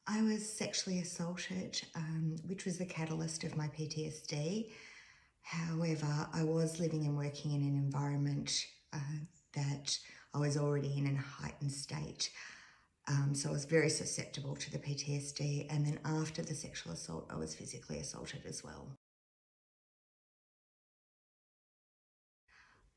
I was sexually assaulted, which was the catalyst of my PTSD. However, I was living and working in an environment that I was already in a heightened state. So I was very susceptible to the PTSD. And then after the sexual assault, I was physically assaulted as well.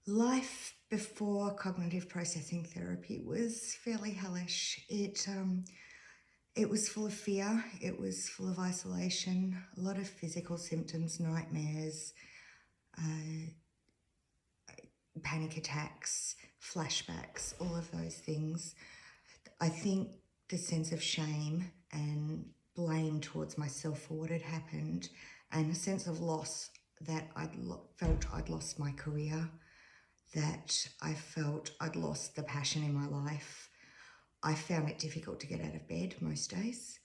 Life before cognitive processing therapy was fairly hellish. It was full of fear, it was full of isolation, a lot of physical symptoms, nightmares, panic attacks, flashbacks, all of those things. I think the sense of shame and blame towards myself for what had happened, and a sense of loss that felt I'd lost my career, that I felt I'd lost the passion in my life. I found it difficult to get out of bed most days.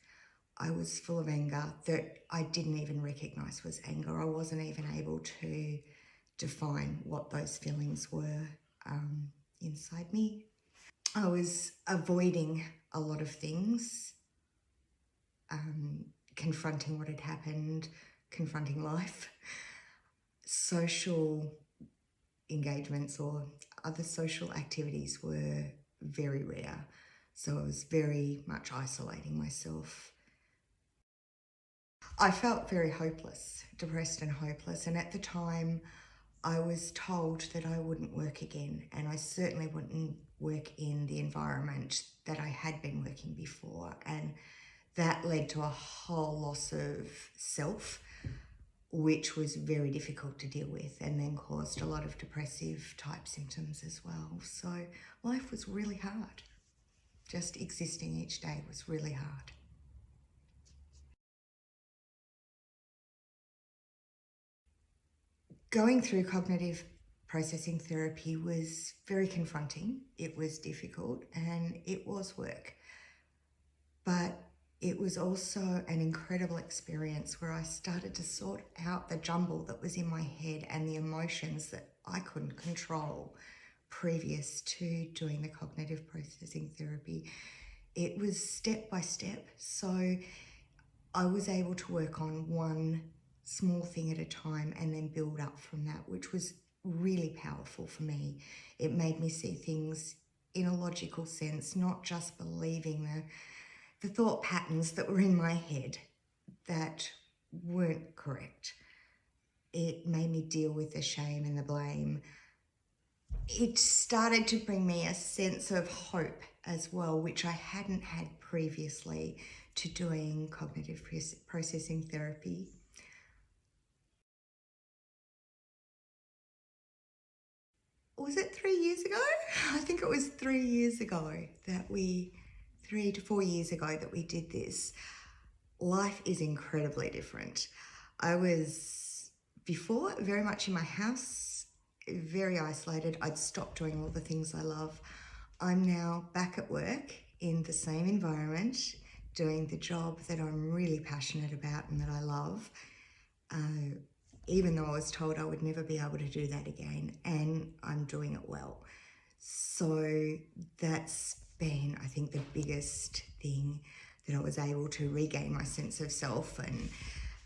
I was full of anger that I didn't even recognise was anger. I wasn't even able to define what those feelings were inside me. I was avoiding a lot of things, confronting what had happened, confronting life. Social engagements or other social activities were very rare. So I was very much isolating myself. I felt very hopeless, depressed and hopeless. And at the time, I was told that I wouldn't work again, and I certainly wouldn't work in the environment that I had been working before. And that led to a whole loss of self, which was very difficult to deal with, and then caused a lot of depressive type symptoms as well. So life was really hard. Just existing each day was really hard. Going through cognitive processing therapy was very confronting. It was difficult and it was work. But it was also an incredible experience where I started to sort out the jumble that was in my head and the emotions that I couldn't control previous to doing the cognitive processing therapy. It was step by step. So I was able to work on one small thing at a time and then build up from that, which was really powerful for me. It made me see things in a logical sense, not just believing the thought patterns that were in my head that weren't correct. It made me deal with the shame and the blame. It started to bring me a sense of hope as well, which I hadn't had previously to doing cognitive processing therapy. Was it 3 years ago? I think it was 3 years ago 3 to 4 years ago that we did this. Life is incredibly different. I was before very much in my house, very isolated. I'd stopped doing all the things I love. I'm now back at work in the same environment, doing the job that I'm really passionate about and that I love. Even though I was told I would never be able to do that again, and I'm doing it well. So that's been, I think, the biggest thing, that I was able to regain my sense of self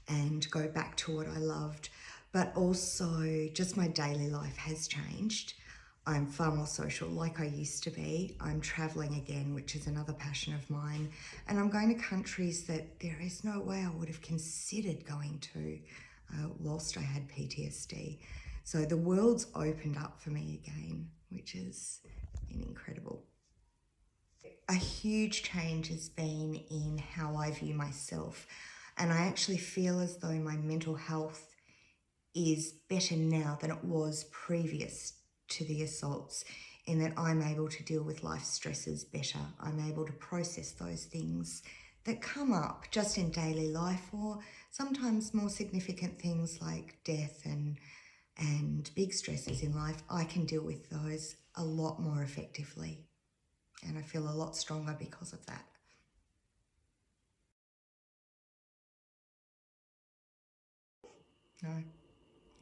and go back to what I loved. But also just my daily life has changed. I'm far more social like I used to be. I'm traveling again, which is another passion of mine. And I'm going to countries that there is no way I would have considered going to whilst I had PTSD. So the world's opened up for me again, which has been incredible. A huge change has been in how I view myself. And I actually feel as though my mental health is better now than it was previous to the assaults, in that I'm able to deal with life stresses better. I'm able to process those things that come up just in daily life, or sometimes more significant things like death and big stresses in life. I can deal with those a lot more effectively, and I feel a lot stronger because of that. No,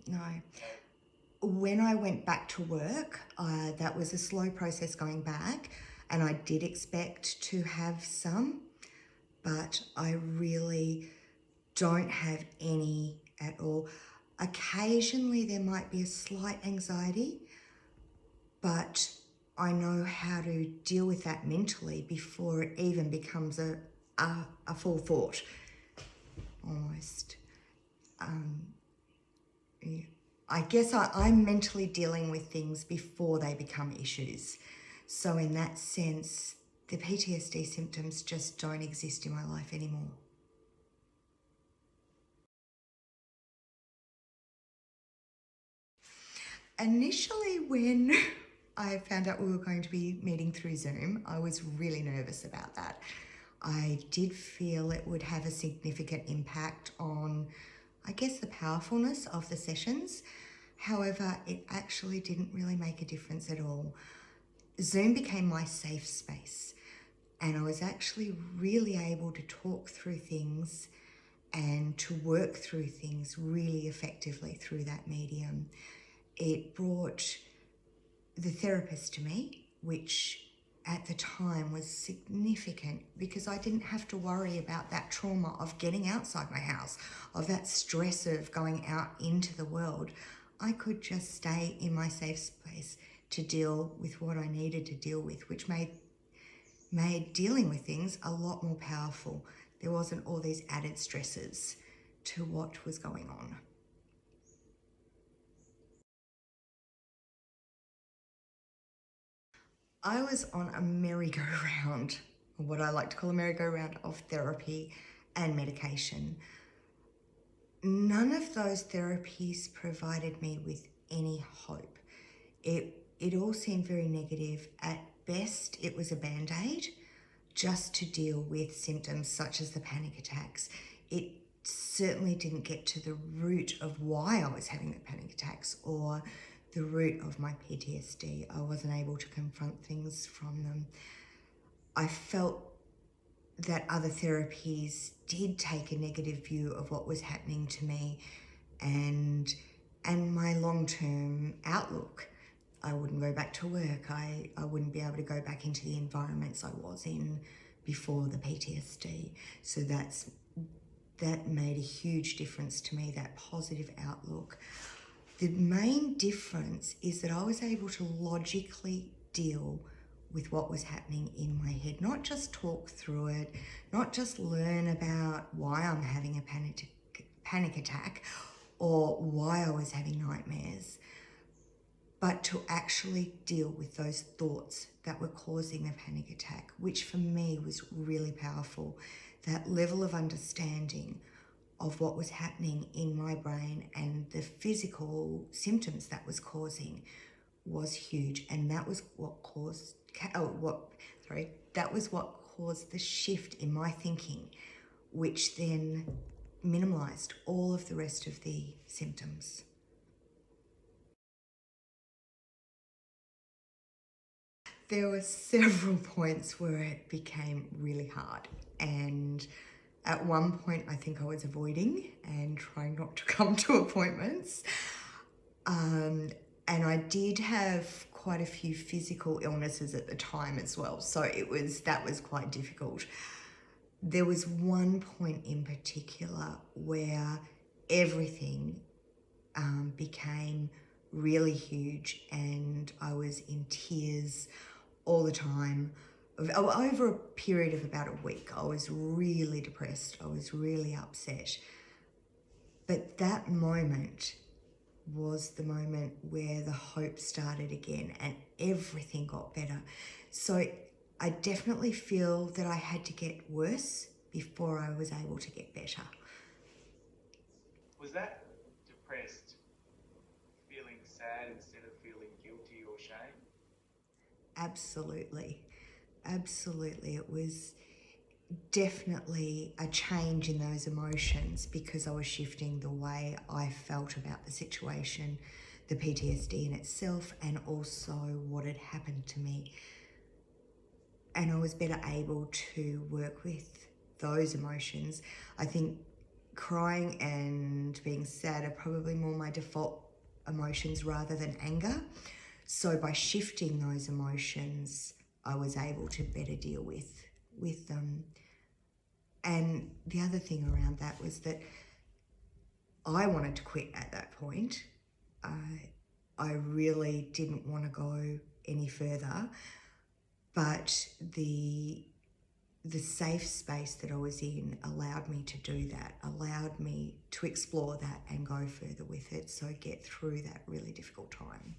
no. When I went back to work, that was a slow process going back, and I did expect to have some, but I really don't have any at all. Occasionally there might be a slight anxiety, but I know how to deal with that mentally before it even becomes a full thought, almost. Yeah. I guess I'm mentally dealing with things before they become issues. So in that sense, the PTSD symptoms just don't exist in my life anymore. Initially, when I found out we were going to be meeting through Zoom, I was really nervous about that. I did feel it would have a significant impact on, I guess, the powerfulness of the sessions. However, it actually didn't really make a difference at all. Zoom became my safe space, and I was actually really able to talk through things and to work through things really effectively through that medium. It brought the therapist to me, which at the time was significant because I didn't have to worry about that trauma of getting outside my house, of that stress of going out into the world. I could just stay in my safe space to deal with what I needed to deal with, which made dealing with things a lot more powerful. There wasn't all these added stresses to what was going on. I was on a merry-go-round, what I like to call a merry-go-round of therapy and medication. None of those therapies provided me with any hope. It all seemed very negative. At best, it was a band-aid just to deal with symptoms such as the panic attacks. It certainly didn't get to the root of why I was having the panic attacks or the root of my PTSD. I wasn't able to confront things from them. I felt that other therapies did take a negative view of what was happening to me and my long-term outlook. I wouldn't go back to work. I wouldn't be able to go back into the environments I was in before the PTSD. So that made a huge difference to me, that positive outlook. The main difference is that I was able to logically deal with what was happening in my head, not just talk through it, not just learn about why I'm having a panic attack or why I was having nightmares, but to actually deal with those thoughts that were causing a panic attack, which for me was really powerful. That level of understanding of what was happening in my brain and the physical symptoms that was causing was huge, and that was what caused the shift in my thinking, which then minimalized all of the rest of the symptoms. There were several points where it became really hard, and at one point I think I was avoiding and trying not to come to appointments. And I did have quite a few physical illnesses at the time as well, so that was quite difficult. There was one point in particular where everything became really huge and I was in tears all the time. Over a period of about a week, I was really depressed. I was really upset. But that moment was the moment where the hope started again and everything got better. So I definitely feel that I had to get worse before I was able to get better. Was that depressed feeling sad instead of feeling guilty or shame? Absolutely. Absolutely. It was definitely a change in those emotions because I was shifting the way I felt about the situation, the PTSD in itself, and also what had happened to me. And I was better able to work with those emotions. I think crying and being sad are probably more my default emotions rather than anger. So by shifting those emotions, I was able to better deal with them. And the other thing around that was that I wanted to quit at that point. I really didn't want to go any further, but the safe space that I was in allowed me to do that, allowed me to explore that and go further with it, so get through that really difficult time.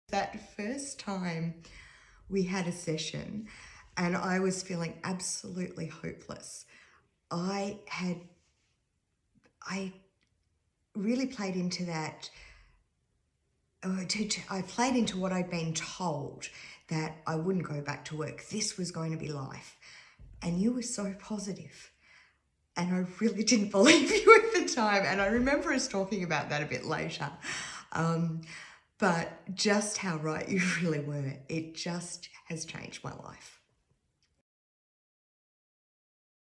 That first time we had a session and I was feeling absolutely hopeless, I really played into that. I played into what I'd been told, that I wouldn't go back to work. This was going to be life. And you were so positive. And I really didn't believe you at the time. And I remember us talking about that a bit later. But just how right you really were. It just has changed my life.